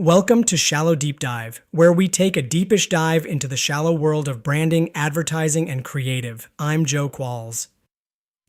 Welcome to Shallow DeepDive, where we take a deepish dive into the shallow world of branding, advertising, and creative. I'm Joe Qualls.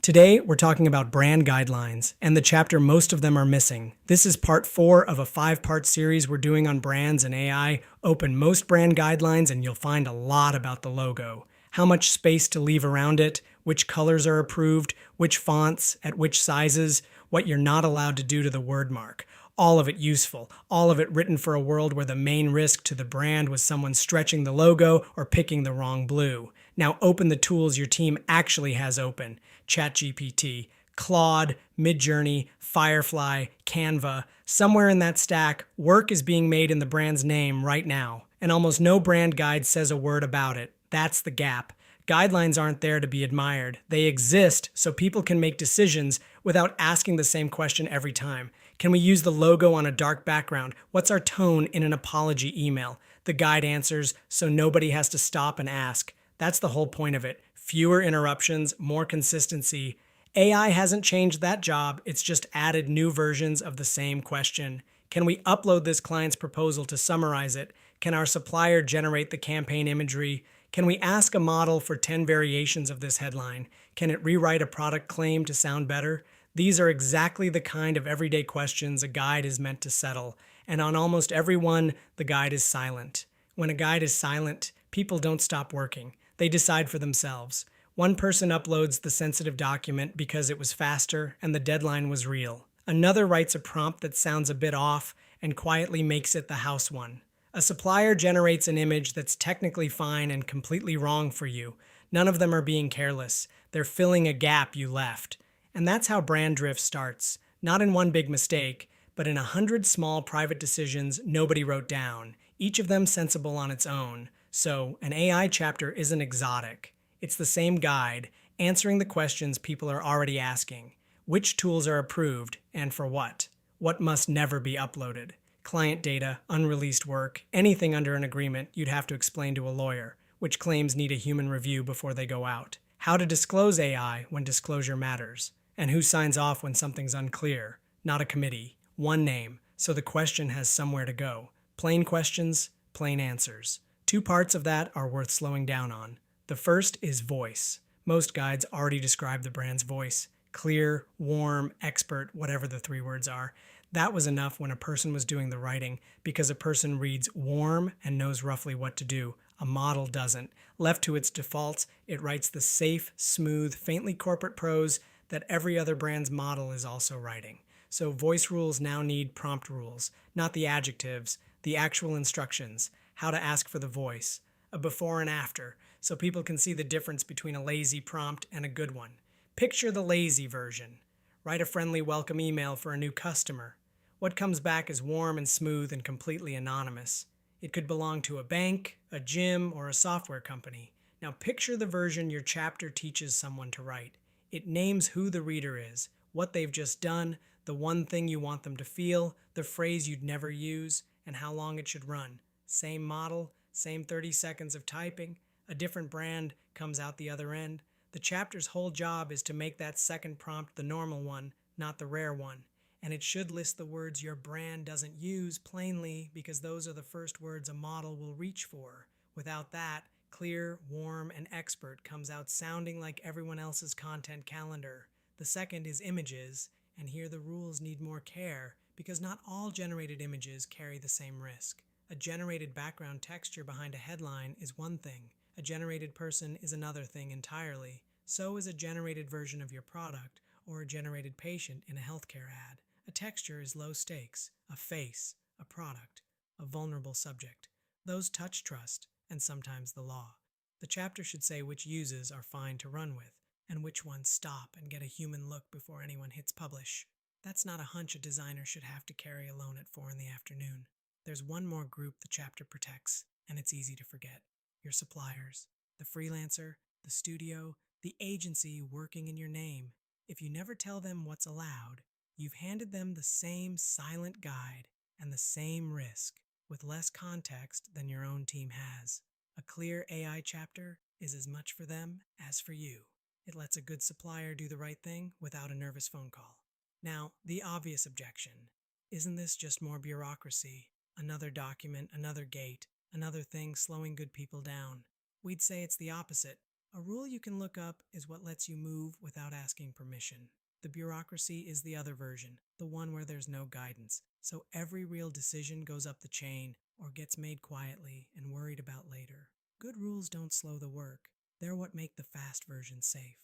Today, we're talking about brand guidelines and the chapter most of them are missing. This is part 4 of a 5-part series we're doing on brands and AI. Open most brand guidelines and you'll find a lot about the logo. How much space to leave around it, which colors are approved, which fonts, at which sizes, what you're not allowed to do to the word mark. All of it useful, all of it written for a world where the main risk to the brand was someone stretching the logo or picking the wrong blue. Now open the tools your team actually has open. ChatGPT, Claude, Midjourney, Firefly, Canva. Somewhere in that stack, work is being made in the brand's name right now, and almost no brand guide says a word about it. That's the gap. Guidelines aren't there to be admired. They exist so people can make decisions without asking the same question every time. Can we use the logo on a dark background? What's our tone in an apology email? The guide answers so nobody has to stop and ask. That's the whole point of it. Fewer interruptions, more consistency. AI hasn't changed that job, it's just added new versions of the same question. Can we upload this client's proposal to summarize it? Can our supplier generate the campaign imagery? Can we ask a model for 10 variations of this headline? Can it rewrite a product claim to sound better? These are exactly the kind of everyday questions a guide is meant to settle, and on almost every one, the guide is silent. When a guide is silent, people don't stop working. They decide for themselves. One person uploads the sensitive document because it was faster and the deadline was real. Another writes a prompt that sounds a bit off and quietly makes it the house one. A supplier generates an image that's technically fine and completely wrong for you. None of them are being careless. They're filling a gap you left. And that's how brand drift starts. Not in one big mistake, but in 100 small private decisions nobody wrote down, each of them sensible on its own. So, an AI chapter isn't exotic. It's the same guide, answering the questions people are already asking. Which tools are approved, and for what? What must never be uploaded? Client data, unreleased work, anything under an agreement you'd have to explain to a lawyer. Which claims need a human review before they go out? How to disclose AI when disclosure matters? And who signs off when something's unclear? Not a committee. One name, so the question has somewhere to go. Plain questions, plain answers. 2 parts of that are worth slowing down on. The first is voice. Most guides already describe the brand's voice. Clear, warm, expert, whatever the 3 words are. That was enough when a person was doing the writing, because a person reads warm and knows roughly what to do. A model doesn't. Left to its defaults, it writes the safe, smooth, faintly corporate prose that every other brand's model is also writing. So voice rules now need prompt rules, not the adjectives, the actual instructions, how to ask for the voice, a before and after, so people can see the difference between a lazy prompt and a good one. Picture the lazy version. Write a friendly welcome email for a new customer. What comes back is warm and smooth and completely anonymous. It could belong to a bank, a gym, or a software company. Now picture the version your chapter teaches someone to write. It names who the reader is, what they've just done, the one thing you want them to feel, the phrase you'd never use, and how long it should run. Same model, same 30 seconds of typing, a different brand comes out the other end. The chapter's whole job is to make that second prompt the normal one, not the rare one. And it should list the words your brand doesn't use plainly, because those are the first words a model will reach for. Without that, clear, warm, and expert comes out sounding like everyone else's content calendar. The second is images, and here the rules need more care, because not all generated images carry the same risk. A generated background texture behind a headline is one thing. A generated person is another thing entirely. So is a generated version of your product, or a generated patient in a healthcare ad. A texture is low stakes, a face, a product, a vulnerable subject. Those touch trust, and sometimes the law. The chapter should say which uses are fine to run with, and which ones stop and get a human look before anyone hits publish. That's not a hunch a designer should have to carry alone at 4 in the afternoon. There's one more group the chapter protects, and it's easy to forget. Your suppliers, the freelancer, the studio, the agency working in your name. If you never tell them what's allowed, you've handed them the same silent guide and the same risk, with less context than your own team has. A clear AI chapter is as much for them as for you. It lets a good supplier do the right thing without a nervous phone call. Now, the obvious objection. Isn't this just more bureaucracy? Another document, another gate, another thing slowing good people down. We'd say it's the opposite. A rule you can look up is what lets you move without asking permission. The bureaucracy is the other version, the one where there's no guidance. So every real decision goes up the chain or gets made quietly and worried about later. Good rules don't slow the work. They're what make the fast version safe.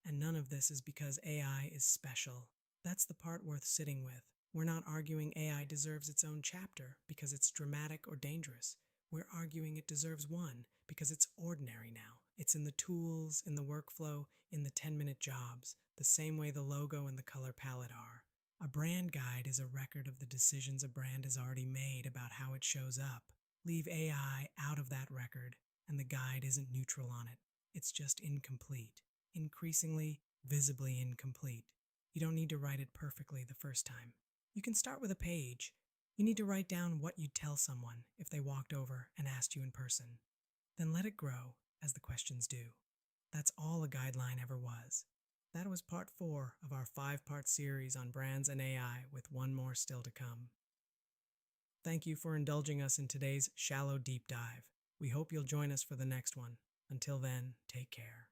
And none of this is because AI is special. That's the part worth sitting with. We're not arguing AI deserves its own chapter because it's dramatic or dangerous. We're arguing it deserves one because it's ordinary now. It's in the tools, in the workflow, in the 10-minute jobs, the same way the logo and the color palette are. A brand guide is a record of the decisions a brand has already made about how it shows up. Leave AI out of that record, and the guide isn't neutral on it. It's just incomplete. Increasingly, visibly incomplete. You don't need to write it perfectly the first time. You can start with a page. You need to write down what you'd tell someone if they walked over and asked you in person. Then let it grow, as the questions do. That's all a guideline ever was. That was part 4 of our 5-part series on brands and AI, with one more still to come. Thank you for indulging us in today's Shallow Deep Dive. We hope you'll join us for the next one. Until then, take care.